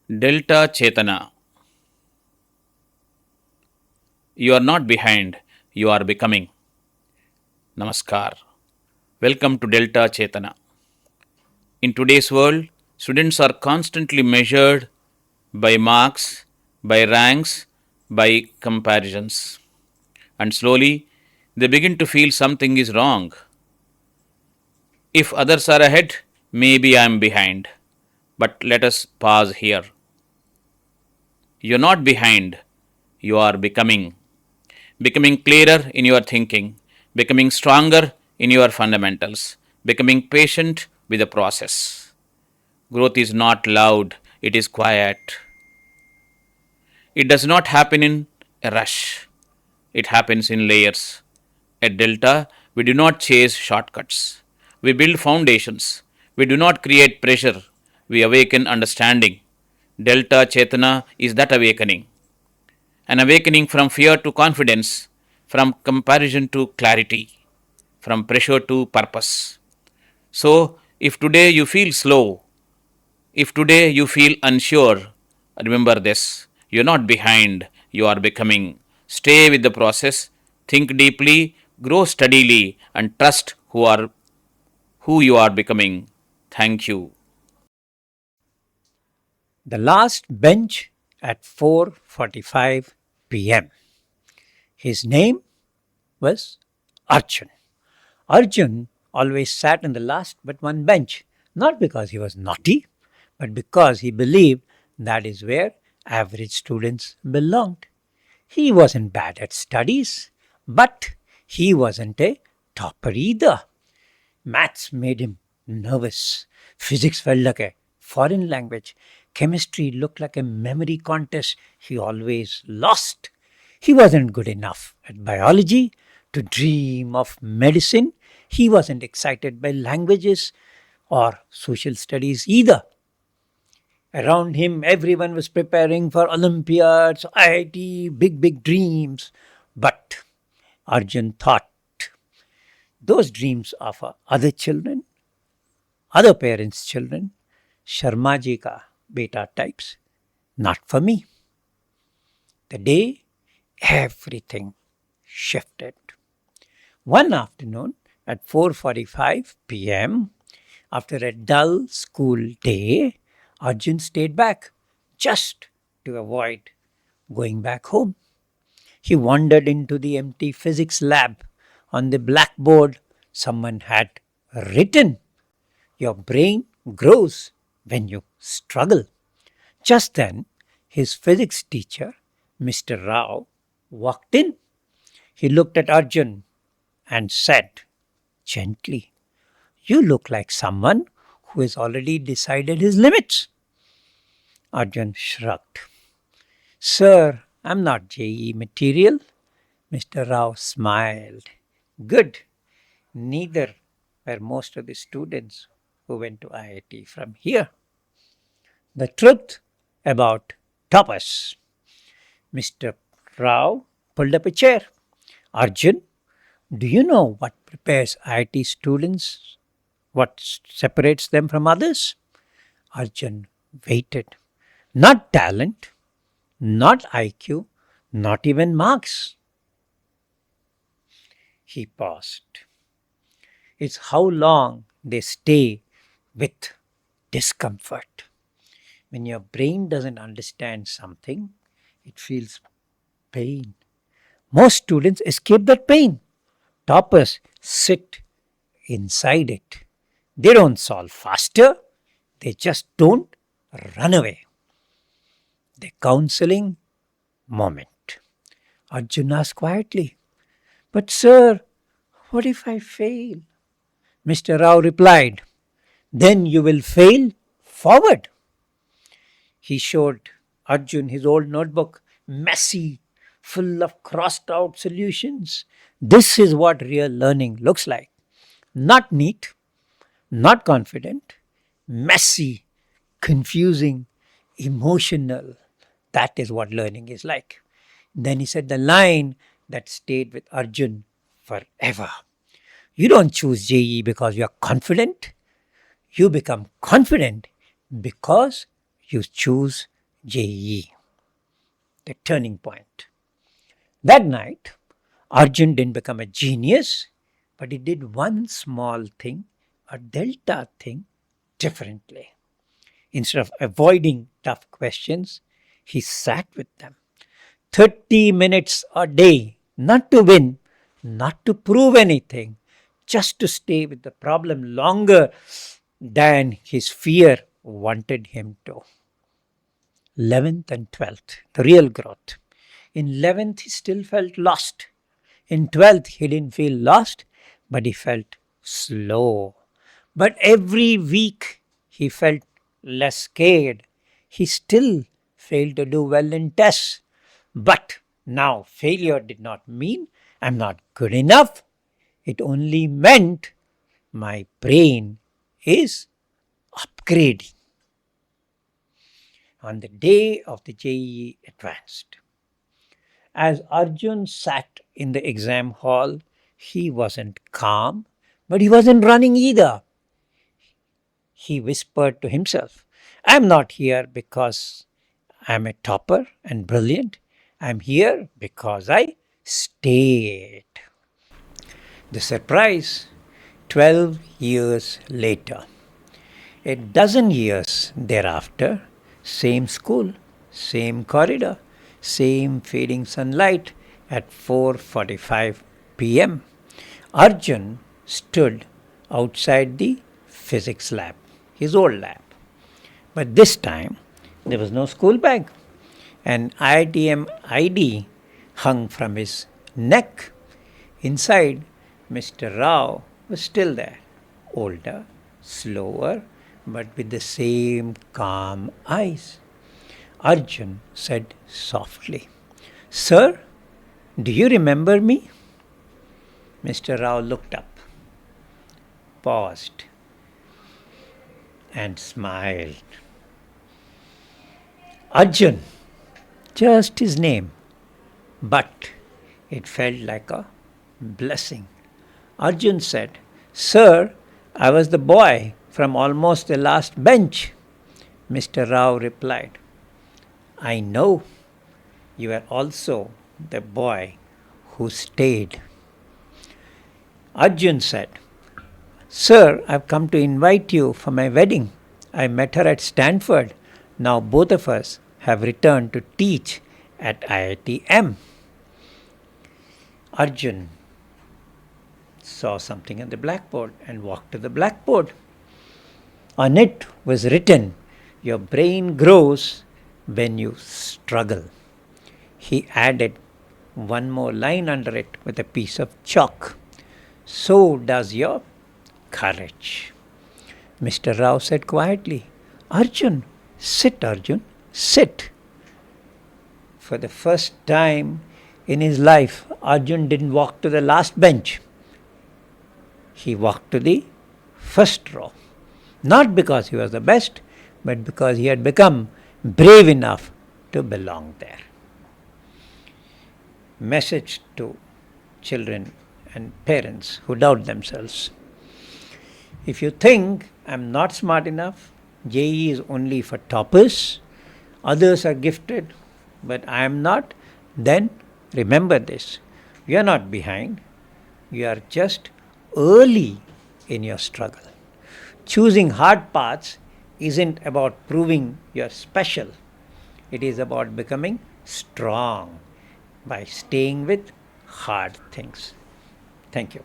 Delta Chethana. You are not behind, you are becoming. Namaskar. Welcome to Delta Chethana. In today's world, students are constantly measured by marks, by ranks, by comparisons. And slowly, they begin to feel something is wrong. If others are ahead, maybe I am behind. But let us pause here. You're not behind, you are becoming. Becoming clearer in your thinking, becoming stronger in your fundamentals, becoming patient with the process. Growth is not loud, it is quiet. It does not happen in a rush, it happens in layers. At Delta, we do not chase shortcuts. We build foundations. We do not create pressure. We awaken understanding. Delta Chetana is that awakening. An awakening from fear to confidence, from comparison to clarity, from pressure to purpose. So, if today you feel slow, if today you feel unsure, remember this: you're not behind, you are becoming. Stay with the process, think deeply, grow steadily, and trust who you are becoming. Thank you. The last bench at 4:45 p.m. His name was Arjun. Arjun always sat in the last but one bench, not because he was naughty, but because he believed that is where average students belonged. He wasn't bad at studies, but he wasn't a topper either. Maths made him nervous. Physics felt like a foreign language. Chemistry looked like a memory contest he always lost. He wasn't good enough at biology to dream of medicine. He wasn't excited by languages or social studies either. Around him, everyone was preparing for Olympiads, IIT, big dreams. But Arjun thought those dreams are for other children, other parents' children, Sharma ji ka beta types, not for me. The day everything shifted. One afternoon at 4:45 p.m., after a dull school day, Arjun stayed back just to avoid going back home. He wandered into the empty physics lab. On the blackboard, someone had written, "Your brain grows when you struggle." Just then, his physics teacher, Mr. Rao, walked in. He looked at Arjun and said gently, "You look like someone who has already decided his limits." Arjun shrugged. "Sir, I'm not JE material." Mr. Rao smiled. "Good. Neither were most of the students who went to IIT from here." The truth about toppers. Mr. Rao pulled up a chair. "Arjun, do you know what prepares IIT students? What separates them from others?" Arjun waited. "Not talent, not IQ, not even marks." He paused. "It's how long they stay with discomfort. When your brain doesn't understand something, it feels pain. Most students escape that pain. Toppers sit inside it. They don't solve faster, they just don't run away." The counseling moment. Arjun asked quietly, "But sir, what if I fail?" Mr. Rao replied, "Then you will fail forward." He showed Arjun his old notebook, messy, full of crossed out solutions. This is what real learning looks like. Not neat, not confident, messy, confusing, emotional. That is what learning is like. Then he said the line that stayed with Arjun forever. You don't choose JE because you are confident. You become confident because you choose JEE, the turning point. That night, Arjun didn't become a genius, but he did one small thing, a delta thing, differently. Instead of avoiding tough questions, he sat with them. 30 minutes a day, not to win, not to prove anything, just to stay with the problem longer than his fear wanted him to. 11th and 12th, the real growth. In 11th, he still felt lost. In 12th, he didn't feel lost, but he felt slow. But every week, he felt less scared. He still failed to do well in tests. But now, failure did not mean I'm not good enough. It only meant my brain is upgrading. On the day of the JEE Advanced, as Arjun sat in the exam hall, he wasn't calm, but he wasn't running either. He whispered to himself, I'm not here because I'm a topper and brilliant. I'm here because I stayed. The surprise, 12 years later. A dozen years thereafter, same school, same corridor, same fading sunlight at 4:45 p.m. Arjun stood outside the physics lab, his old lab. But this time, there was no school bag. An IITM ID hung from his neck. Inside, Mr. Rao was still there, older, slower, but with the same calm eyes. Arjun said softly, Sir, do you remember me? Mr. Rao looked up, paused, and smiled. Arjun, just his name, but it felt like a blessing. Arjun said, Sir, I was the boy from almost the last bench. Mr. Rao replied, I know you are also the boy who stayed. Arjun said, Sir, I've come to invite you for my wedding. I met her at Stanford. Now both of us have returned to teach at IITM. Arjun saw something on the blackboard and walked to the blackboard. On it was written, Your brain grows when you struggle. He added one more line under it with a piece of chalk. So does your courage. Mr. Rao said quietly, Arjun, sit, Arjun, sit. For the first time in his life, Arjun didn't walk to the last bench. He walked to the first row. Not because he was the best, but because he had become brave enough to belong there. Message to children and parents who doubt themselves. If you think I'm not smart enough, JEE is only for toppers, others are gifted, but I am not, then remember this. You are not behind. You are just early in your struggle. Choosing hard paths isn't about proving you're special. It is about becoming strong by staying with hard things. Thank you.